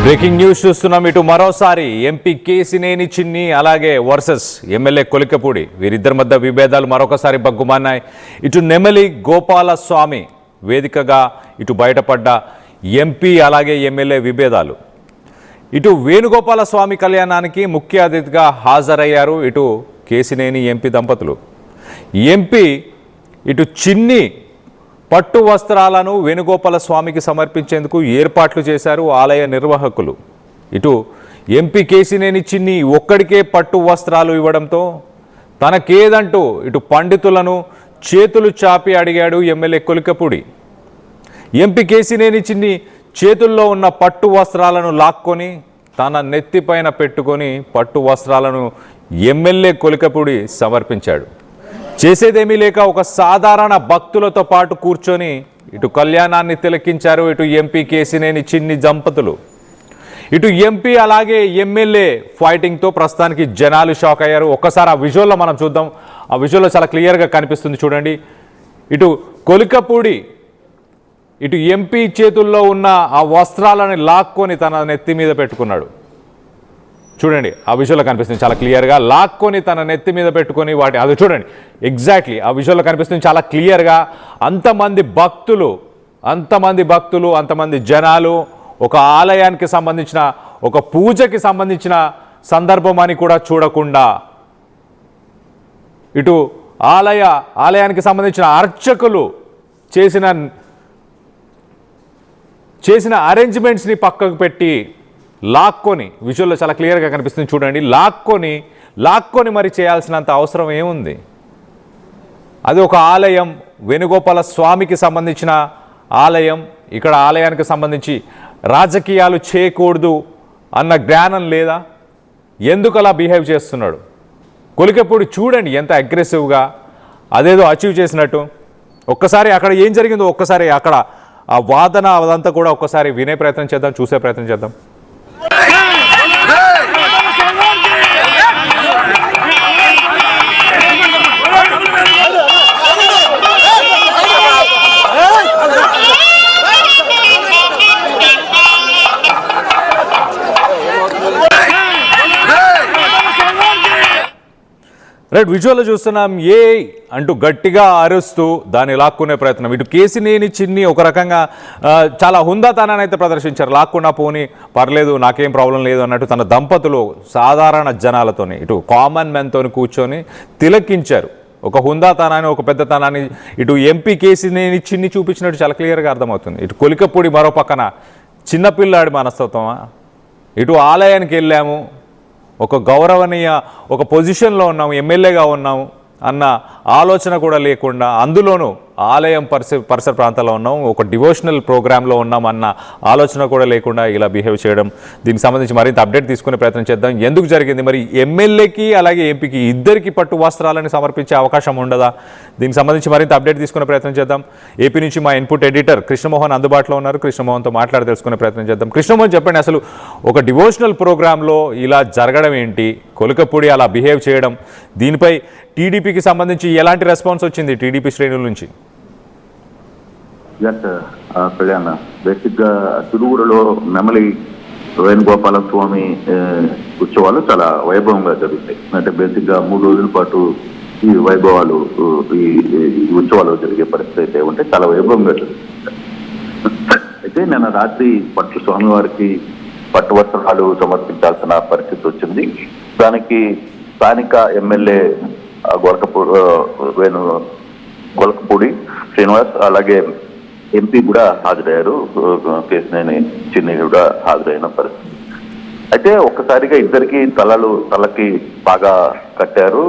Breaking news చూస్తున్నాం. ఇటు మరోసారి ఎంపీ కేసినేని చిన్ని అలాగే వర్సెస్ ఎమ్మెల్యే కొలికపూడి వీరిద్దరి మధ్య విభేదాలు మరొకసారి బగ్గుమన్నాయి. ఇటు నెమలి గోపాలస్వామి వేదికగా ఇటు బయటపడ్డ ఎంపీ అలాగే ఎమ్మెల్యే విభేదాలు. ఇటు వేణుగోపాలస్వామి కళ్యాణానికి ముఖ్య అతిథిగా హాజరయ్యారు ఇటు కేసినేని ఎంపీ దంపతులు. ఎంపీ ఇటు చిన్ని పట్టు వస్త్రాలను వేణుగోపాల స్వామికి సమర్పించేందుకు ఏర్పాట్లు చేశారు ఆలయ నిర్వాహకులు. ఇటు ఎంపీ కేసినేని చిన్ని ఒక్కడికే పట్టు వస్త్రాలు ఇవ్వడంతో తనకేదంటూ ఇటు పండితులను చేతులు చాపి అడిగాడు ఎమ్మెల్యే కొలికపూడి. ఎంపీ కేసినేని చిన్ని చేతుల్లో ఉన్న పట్టు వస్త్రాలను లాక్కొని తన నెత్తిపైన పెట్టుకొని పట్టు వస్త్రాలను ఎమ్మెల్యే కొలికపూడి సమర్పించాడు. చేసేదేమీ లేక ఒక సాధారణ భక్తులతో పాటు కూర్చొని ఇటు కళ్యాణాన్ని తిలకించారు ఇటు ఎంపీ కేసినేని చిన్ని దంపతులు. ఇటు ఎంపీ అలాగే ఎమ్మెల్యే ఫైటింగ్తో ప్రస్తుతానికి జనాలు షాక్ అయ్యారు. ఒక్కసారి ఆ విజువల్లో మనం చూద్దాం. ఆ విజువల్లో చాలా క్లియర్గా కనిపిస్తుంది చూడండి. ఇటు కొలికపూడి ఇటు ఎంపీ చేతుల్లో ఉన్న ఆ వస్త్రాలను లాక్కొని తన నెత్తి మీద పెట్టుకున్నాడు. చూడండి ఆ విజువల్లో కనిపిస్తుంది చాలా క్లియర్గా. లాక్కొని తన నెత్తి మీద పెట్టుకొని వాటి అది చూడండి ఎగ్జాక్ట్లీ ఆ విజువల్లో కనిపిస్తుంది చాలా క్లియర్గా. అంతమంది భక్తులు అంతమంది జనాలు ఒక ఆలయానికి సంబంధించిన ఒక పూజకి సంబంధించిన సందర్భం అని కూడా చూడకుండా ఇటు ఆలయానికి సంబంధించిన అర్చకులు చేసిన అరేంజ్మెంట్స్ని పక్కకు పెట్టి లాక్కొని విజువల్లో చాలా క్లియర్గా కనిపిస్తుంది చూడండి. లాక్కొని మరి చేయాల్సినంత అవసరం ఏముంది? అది ఒక ఆలయం, వేణుగోపాల స్వామికి సంబంధించిన ఆలయం. ఇక్కడ ఆలయానికి సంబంధించి రాజకీయాలు చేయకూడదు అన్న జ్ఞానం లేదా? ఎందుకు అలా బిహేవ్ చేస్తున్నాడు కొలికపూడి? చూడండి ఎంత అగ్రెసివ్గా అదేదో అచీవ్ చేసినట్టు. ఒక్కసారి అక్కడ ఏం జరిగిందో ఒక్కసారి అక్కడ ఆ వాదన అదంతా కూడా ఒక్కసారి వినే ప్రయత్నం చేద్దాం, చూసే ప్రయత్నం చేద్దాం. రైట్, విజువల్లో చూస్తున్నాం. ఏ అంటూ గట్టిగా అరుస్తూ దాన్ని లాక్కునే ప్రయత్నం. ఇటు కేసినేని చిన్ని ఒక రకంగా చాలా హుందాతనాన్ని అయితే ప్రదర్శించారు. లాక్కున్నా పోని పర్లేదు నాకేం ప్రాబ్లం లేదు అన్నట్టు తన దంపతులు సాధారణ జనాలతోని ఇటు కామన్ మెన్తో కూర్చొని తిలకించారు. ఒక హుందాతనాన్ని ఒక పెద్దతనాన్ని ఇటు ఎంపీ కేసినేని చిన్ని చూపించినట్టు చాలా క్లియర్గా అర్థమవుతుంది. ఇటు కొలికపూడి మరో పక్కన చిన్నపిల్లాడి మనస్తత్వమా? ఇటు ఆలయానికి వెళ్ళాము, ఒక గౌరవనీయ ఒక పొజిషన్లో ఉన్నాము, ఎమ్మెల్యేగా ఉన్నాము అన్న ఆలోచన కూడా లేకుండా, అందులోనూ ఆలయం పరిసర ప్రాంతాల్లో ఉన్నాం, ఒక డివోషనల్ ప్రోగ్రాంలో ఉన్నాం అన్న ఆలోచన కూడా లేకుండా ఇలా బిహేవ్ చేయడం. దీనికి సంబంధించి మరింత అప్డేట్ తీసుకునే ప్రయత్నం చేద్దాం. ఎందుకు జరిగింది మరి? ఎమ్మెల్యేకి అలాగే ఎంపీకి ఇద్దరికి పట్టు వస్త్రాలని సమర్పించే అవకాశం ఉండదా? దీనికి సంబంధించి మరింత అప్డేట్ తీసుకునే ప్రయత్నం చేద్దాం. ఏపీ నుంచి మా ఇన్పుట్ ఎడిటర్ కృష్ణమోహన్ అందుబాటులో ఉన్నారు. కృష్ణమోహన్తో మాట్లాడి తెలుసుకునే ప్రయత్నం చేద్దాం. కృష్ణమోహన్, చెప్పండి, అసలు ఒక డివోషనల్ ప్రోగ్రాంలో ఇలా జరగడం ఏంటి? కొలికపూడి అలా బిహేవ్ చేయడం, దీనిపై టీడీపీకి సంబంధించి ఎలాంటి రెస్పాన్స్ వచ్చింది టీడీపీ శ్రేణుల నుంచి? కళ్యాణ్, బేసిక్ గా తిరువురులో నెమలి వేణుగోపాల స్వామి ఉత్సవాలు చాలా వైభవంగా జరుగుతాయి. అంటే బేసిక్ గా 3 రోజుల పాటు ఈ వైభవాలు ఈ ఉత్సవాలు జరిగే పరిస్థితి అయితే ఉంటే చాలా వైభవంగా జరుగుతుంది. అయితే నిన్న రాత్రి పట్టు స్వామివారికి పట్టు వస్త్రాలు సమర్పించాల్సిన పరిస్థితి వచ్చింది. దానికి స్థానిక ఎమ్మెల్యే గొలకపూడి శ్రీనివాస్ అలాగే ఎంపీ కూడా హాజరయ్యారు. కేసినేని చిన్ని కూడా హాజరైన పరిస్థితి. అయితే ఒక్కసారిగా ఇద్దరికి తలకి బాగా కట్టారు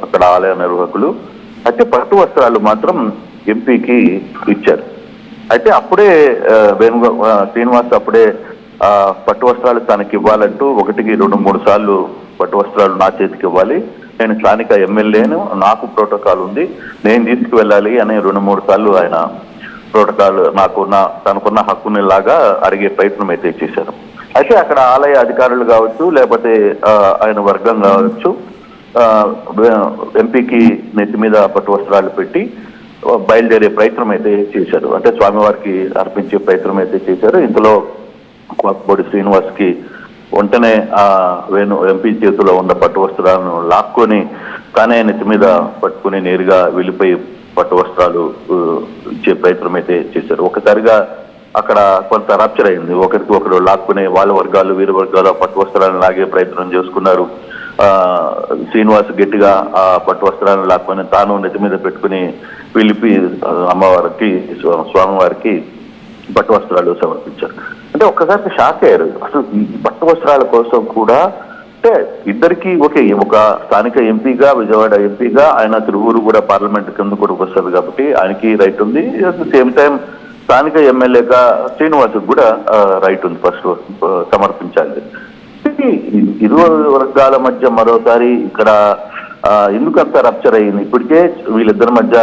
అక్కడ ఆలయ నిర్వాహకులు. అయితే పట్టు వస్త్రాలు మాత్రం ఎంపీకి ఇచ్చారు. అయితే అప్పుడే శ్రీనివాస్ అప్పుడే పట్టు వస్త్రాలు తనకి ఇవ్వాలంటూ 1కి 2-3 సార్లు పట్టు వస్త్రాలు నా చేతికి ఇవ్వాలి, నేను స్థానిక ఎమ్మెల్యేను, నాకు ప్రోటోకాల్ ఉంది, నేను తీసుకువెళ్ళాలి అని 2-3 సార్లు ఆయన ప్రోటోకాల్ తనకున్న హక్కుని లాగా అడిగే ప్రయత్నం అయితే చేశారు. అయితే అక్కడ ఆలయ అధికారులు కావచ్చు లేకపోతే ఆయన వర్గం కావచ్చు ఎంపీకి నెత్తి మీద పట్టు వస్త్రాలు పెట్టి బయలుదేరే ప్రయత్నం అయితే చేశారు. అంటే స్వామివారికి అర్పించే ప్రయత్నం అయితే చేశారు. ఇందులో కొలకపూడి శ్రీనివాస్కి వెంటనే ఆ ఎంపీ చేతిలో ఉన్న పట్టు వస్త్రాలను లాక్కొని తానే నెత్తి మీద పట్టుకుని నేరుగా వెళ్ళిపోయి పట్టు వస్త్రాలు ఇచ్చే ప్రయత్నం అయితే చేశారు. ఒకసారిగా అక్కడ కొంత రప్చర్ అయింది. ఒకరికి ఒకరు లాక్కునే వాళ్ళ వర్గాలు వీరి వర్గాలు పట్టు వస్త్రాలను లాగే ప్రయత్నం చేసుకున్నారు. శ్రీనివాస్ గట్టిగా ఆ పట్టు వస్త్రాలను లాక్కొని తాను నెత్తి మీద పెట్టుకుని వెళ్ళిపి అమ్మవారికి స్వామివారికి పట్టు వస్త్రాలు సమర్పించారు. అంటే ఒక్కసారి షాక్ అయ్యారు. అసలు ఈ పట్టు వస్త్రాల కోసం కూడా అంటే ఇద్దరికి ఒక స్థానిక ఎంపీగా విజయవాడ ఎంపీగా ఆయన తిరువూరు కూడా పార్లమెంట్ కింద కూడా వస్తుంది కాబట్టి ఆయనకి రైట్ ఉంది. అట్ ద సేమ్ టైం స్థానిక ఎమ్మెల్యేగా శ్రీనివాస్ కూడా రైట్ ఉంది ఫస్ట్ సమర్పించాలి. ఇరు వర్గాల మధ్య మరోసారి ఇక్కడ ఎందుకు అంత రప్చర్ అయింది? ఇప్పటికే వీళ్ళిద్దరి మధ్య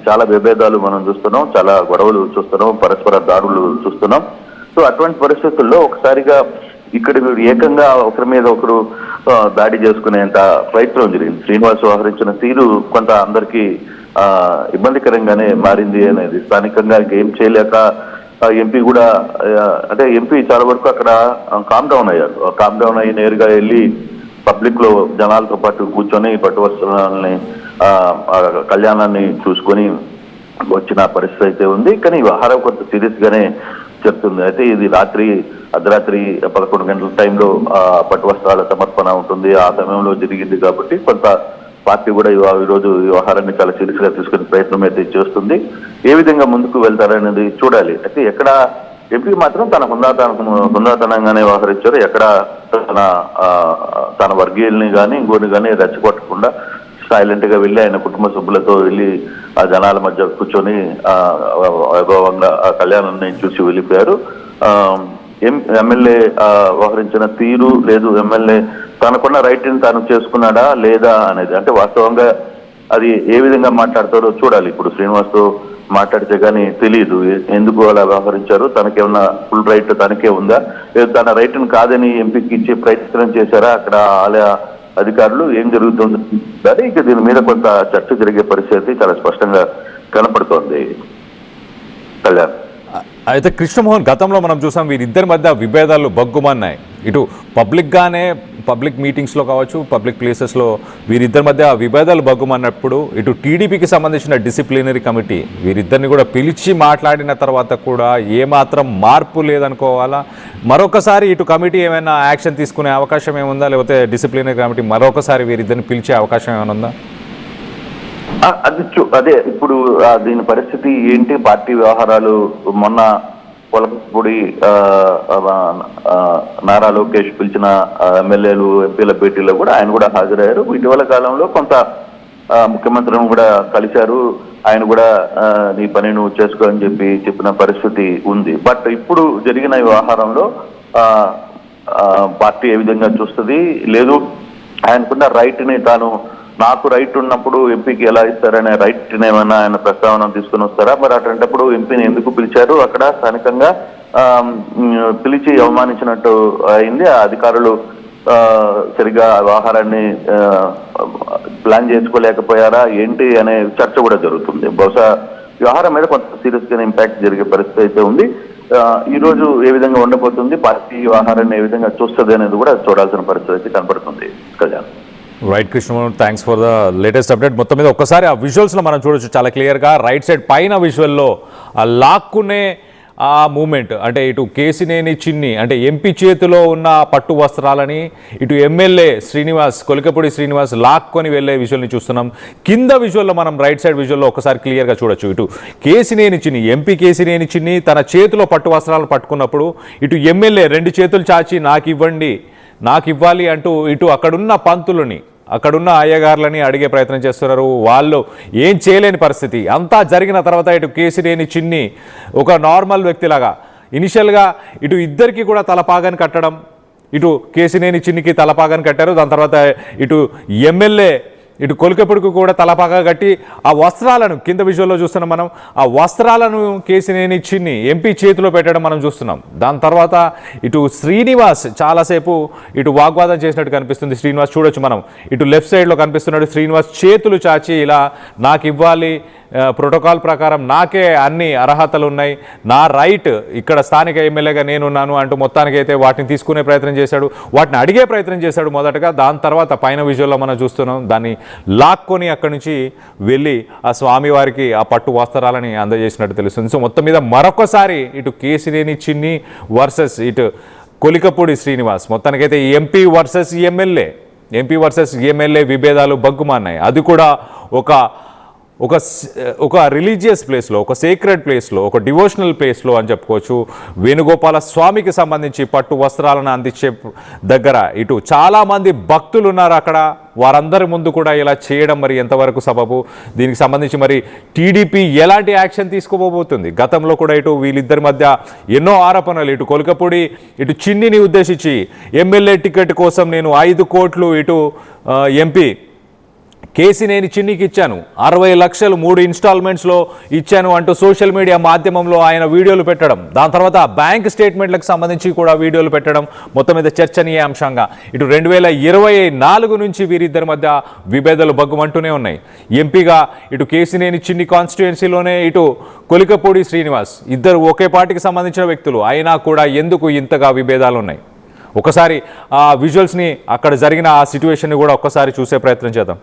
చాలా విభేదాలు మనం చూస్తున్నాం, చాలా గొడవలు చూస్తున్నాం, పరస్పర దాడులు చూస్తున్నాం. సో అటువంటి పరిస్థితుల్లో ఒకసారిగా ఇక్కడ ఏకంగా ఒకరి మీద ఒకరు దాడి చేసుకునేంత ప్రయత్నం జరిగింది. శ్రీనివాస్ వ్యవహరించిన తీరు కొంత అందరికీ ఇబ్బందికరంగానే మారింది అనేది స్థానికంగా ఏం చేయలేక ఎంపీ కూడా అంటే ఎంపీ చాలా వరకు అక్కడ కామ్ డౌన్ అయ్యారు. కామ్ డౌన్ అయ్యి నేరుగా వెళ్ళి పబ్లిక్ లో జనాలతో పాటు కూర్చొని పట్టు వస్త్రాలని కళ్యాణాన్ని చూసుకొని వచ్చిన పరిస్థితి అయితే ఉంది. కానీ ఈ వ్యవహారం కొంత సీరియస్ గానే చెప్తుంది. అయితే ఇది అర్ధరాత్రి 11 గంటల టైంలో పట్టు వస్త్రాల సమర్పణ ఉంటుంది. ఆ సమయంలో జరిగింది కాబట్టి కొంత పార్టీ కూడా ఈరోజు ఈ వ్యవహారాన్ని చాలా సీరియస్ గా తీసుకునే ప్రయత్నం అయితే చేస్తుంది. ఏ విధంగా ముందుకు వెళ్తారనేది చూడాలి. అయితే ఎక్కడ ఎంపీ మాత్రం తన హుందాతనంగానే వ్యవహరించారు. ఎక్కడ తన వర్గీయుల్ని కానీ ఇంకోని కానీ రెచ్చగొట్టకుండా సైలెంట్ గా వెళ్ళి ఆయన కుటుంబ సభ్యులతో వెళ్ళి ఆ జనాల మధ్య కూర్చొని వైభవంగా ఆ కళ్యాణాన్ని చూసి వెళ్ళిపోయారు. ఎమ్మెల్యే వ్యవహరించిన తీరు లేదు, ఎమ్మెల్యే తనకున్న రైట్ ని తాను చేసుకున్నాడా లేదా అనేది అంటే వాస్తవంగా అది ఏ విధంగా మాట్లాడతారో చూడాలి. ఇప్పుడు శ్రీనివాస్తో మాట్లాడితే కానీ తెలియదు ఎందుకు అలా వ్యవహరించారు, తనకేమన్నా ఫుల్ రైట్ తనకే ఉందా, లేదు తన రైట్ ని కాదని ఎంపీకి ఇచ్చే ప్రయత్నం చేశారా అక్కడ ఆలయ అధికారులు, ఏం జరుగుతుంది కానీ ఇక దీని మీద కొంత చర్చ జరిగే పరిస్థితి చాలా స్పష్టంగా కనపడుతోంది. కళ్యాణ్ అయితే కృష్ణమోహన్, గతంలో మనం చూసాం వీరిద్దరి మధ్య విభేదాలు బగ్గుమన్నాయి. ఇటు పబ్లిక్ మీటింగ్స్లో కావచ్చు, పబ్లిక్ ప్లేసెస్లో వీరిద్దరి మధ్య విభేదాలు బగ్గుమన్నప్పుడు ఇటు టీడీపీకి సంబంధించిన డిసిప్లినరీ కమిటీ వీరిద్దరిని కూడా పిలిచి మాట్లాడిన తర్వాత కూడా ఏమాత్రం మార్పు లేదనుకోవాలా? మరొకసారి ఇటు కమిటీ ఏమైనా యాక్షన్ తీసుకునే అవకాశం ఏముందా, లేకపోతే డిసిప్లినరీ కమిటీ మరొకసారి వీరిద్దరిని పిలిచే అవకాశం ఏమైనా ఉందా? అదే ఇప్పుడు దీని పరిస్థితి ఏంటి? పార్టీ వ్యవహారాలు మొన్న కొలకపూడి నారా లోకేష్ పిలిచిన ఎమ్మెల్యేలు ఎంపీల భేటీలో కూడా ఆయన కూడా హాజరయ్యారు. ఇటీవల కాలంలో కొంత ముఖ్యమంత్రిని కూడా కలిశారు. ఆయన కూడా నీ పని నువ్వు చేసుకో అని చెప్పిన పరిస్థితి ఉంది. బట్ ఇప్పుడు జరిగిన వ్యవహారంలో పార్టీ ఏ విధంగా చూస్తుంది, లేదు ఆయనకున్న రైట్ ని తాను నాకు రైట్ ఉన్నప్పుడు ఎంపీకి ఎలా ఇస్తారనే రైట్ ఏమైనా ఆయన ప్రస్తావన తీసుకుని వస్తారా? మరి అటువంటిప్పుడు ఎంపీని ఎందుకు పిలిచారు? అక్కడ స్థానికంగా పిలిచి అవమానించినట్టు అయింది. ఆ అధికారులు సరిగా వ్యవహారాన్ని ప్లాన్ చేసుకోలేకపోయారా ఏంటి అనే చర్చ కూడా జరుగుతుంది. బహుశా వ్యవహారం మీద కొంత సీరియస్ గా ఇంపాక్ట్ జరిగే పరిస్థితి అయితే ఉంది. ఈ రోజు ఏ విధంగా ఉండబోతుంది, పార్టీ వ్యవహారాన్ని ఏ విధంగా చూస్తుంది అనేది కూడా చూడాల్సిన పరిస్థితి అయితే కనపడుతుంది. Kalyan right Krishnamohan, thanks for the latest update. మొత్తం మీద ఒక్కసారి ఆ విజువల్స్లో మనం చూడొచ్చు చాలా క్లియర్గా. రైట్ సైడ్ పైన విజువల్లో ఆ లాక్కునే ఆ మూమెంట్ అంటే ఇటు కేసినేని చిన్ని అంటే ఎంపీ చేతిలో ఉన్న పట్టు వస్త్రాలని ఇటు ఎమ్మెల్యే కొలికపూడి శ్రీనివాస్ లాక్కొని వెళ్ళే విజువల్ని చూస్తున్నాం. కింద విజువల్లో మనం రైట్ సైడ్ విజువల్లో ఒకసారి క్లియర్గా చూడొచ్చు. ఇటు కేసినేని చిన్ని ఎంపీ కేసినేని చిన్ని తన చేతిలో పట్టు వస్త్రాలను పట్టుకున్నప్పుడు ఇటు ఎమ్మెల్యే 2 చేతులు చాచి నాకు ఇవ్వాలి అంటూ ఇటు అక్కడున్న అయ్యగారులని అడిగే ప్రయత్నం చేస్తున్నారు. వాళ్ళు ఏం చేయలేని పరిస్థితి. అంతా జరిగిన తర్వాత ఇటు కేసినేని చిన్ని ఒక నార్మల్ వ్యక్తిలాగా ఇనిషియల్గా ఇటు ఇద్దరికి కూడా తలపాగాని కట్టడం, ఇటు కేసినేని చిన్నికి తలపాగాని కట్టారు. దాని తర్వాత ఇటు ఎమ్మెల్యే ఇటు కొలికపూడికి కూడా తలపాగా కట్టి ఆ వస్త్రాలను కింద విజువల్లో చూస్తున్నాం మనం. ఆ వస్త్రాలను కేసినేని చిన్ని ఎంపీ చేతిలో పెట్టడం మనం చూస్తున్నాం. దాని తర్వాత ఇటు శ్రీనివాస్ చాలాసేపు ఇటు వాగ్వాదం చేసినట్టు కనిపిస్తుంది. శ్రీనివాస్ చూడొచ్చు మనం, ఇటు లెఫ్ట్ సైడ్లో కనిపిస్తున్నాడు. శ్రీనివాస్ చేతులు చాచి ఇలా నాకు ఇవ్వాలి, ప్రోటోకాల్ ప్రకారం నాకే అన్ని అర్హతలు ఉన్నాయి, నా రైట్ ఇక్కడ స్థానిక ఎమ్మెల్యేగా నేనున్నాను అంటూ మొత్తానికైతే వాటిని తీసుకునే ప్రయత్నం చేశాడు, వాటిని అడిగే ప్రయత్నం చేశాడు మొదటగా. దాని తర్వాత పైన విజువల్లో మనం చూస్తున్నాం దాన్ని లాక్కొని అక్కడి నుంచి వెళ్ళి ఆ స్వామివారికి ఆ పట్టు వస్త్రాలని అందజేసినట్టు తెలుస్తుంది. సో మొత్తం మీద మరొకసారి ఇటు కేసినేని చిన్ని వర్సెస్ ఇటు కొలికపూడి శ్రీనివాస్, మొత్తానికైతే ఎంపీ వర్సెస్ ఎమ్మెల్యే విభేదాలు బగ్గుమన్నాయి. అది కూడా ఒక రిలీజియస్ ప్లేస్లో, ఒక సేక్రెడ్ ప్లేస్లో, ఒక డివోషనల్ ప్లేస్లో అని చెప్పుకోవచ్చు. వేణుగోపాల స్వామికి సంబంధించి పట్టు వస్త్రాలను అందించే దగ్గర ఇటు చాలామంది భక్తులు ఉన్నారు అక్కడ. వారందరి ముందు కూడా ఇలా చేయడం మరి ఎంతవరకు సబబు? దీనికి సంబంధించి మరి టీడీపీ ఎలాంటి యాక్షన్ తీసుకోబోతుంది? గతంలో కూడా ఇటు వీళ్ళిద్దరి మధ్య ఎన్నో ఆరోపణలు, ఇటు కొలికపూడి ఇటు చిన్నిని ఉద్దేశించి ఎమ్మెల్యే టికెట్ కోసం నేను 5 కోట్లు, ఇటు ఎంపీ కేసినేని చిన్నికి ఇచ్చాను, 60 లక్షలు 3 ఇన్స్టాల్మెంట్స్లో ఇచ్చాను అంటూ సోషల్ మీడియా మాధ్యమంలో ఆయన వీడియోలు పెట్టడం, దాని తర్వాత బ్యాంక్ స్టేట్మెంట్లకు సంబంధించి కూడా వీడియోలు పెట్టడం మొత్తం మీద చర్చనీయాంశంగా ఇటు 2024 నుంచి వీరిద్దరి మధ్య విభేదాలు బగ్గుమంటూనే ఉన్నాయి. ఎంపీగా ఇటు కేసినేని చిన్ని కాన్స్టిట్యుయెన్సీలోనే ఇటు కొలికపూడి శ్రీనివాస్ ఇద్దరు ఒకే పార్టీకి సంబంధించిన వ్యక్తులు అయినా కూడా ఎందుకు ఇంతగా విభేదాలు ఉన్నాయి? ఒకసారి ఆ విజువల్స్ని, అక్కడ జరిగిన ఆ సిచ్యువేషన్ని కూడా ఒక్కసారి చూసే ప్రయత్నం చేద్దాం.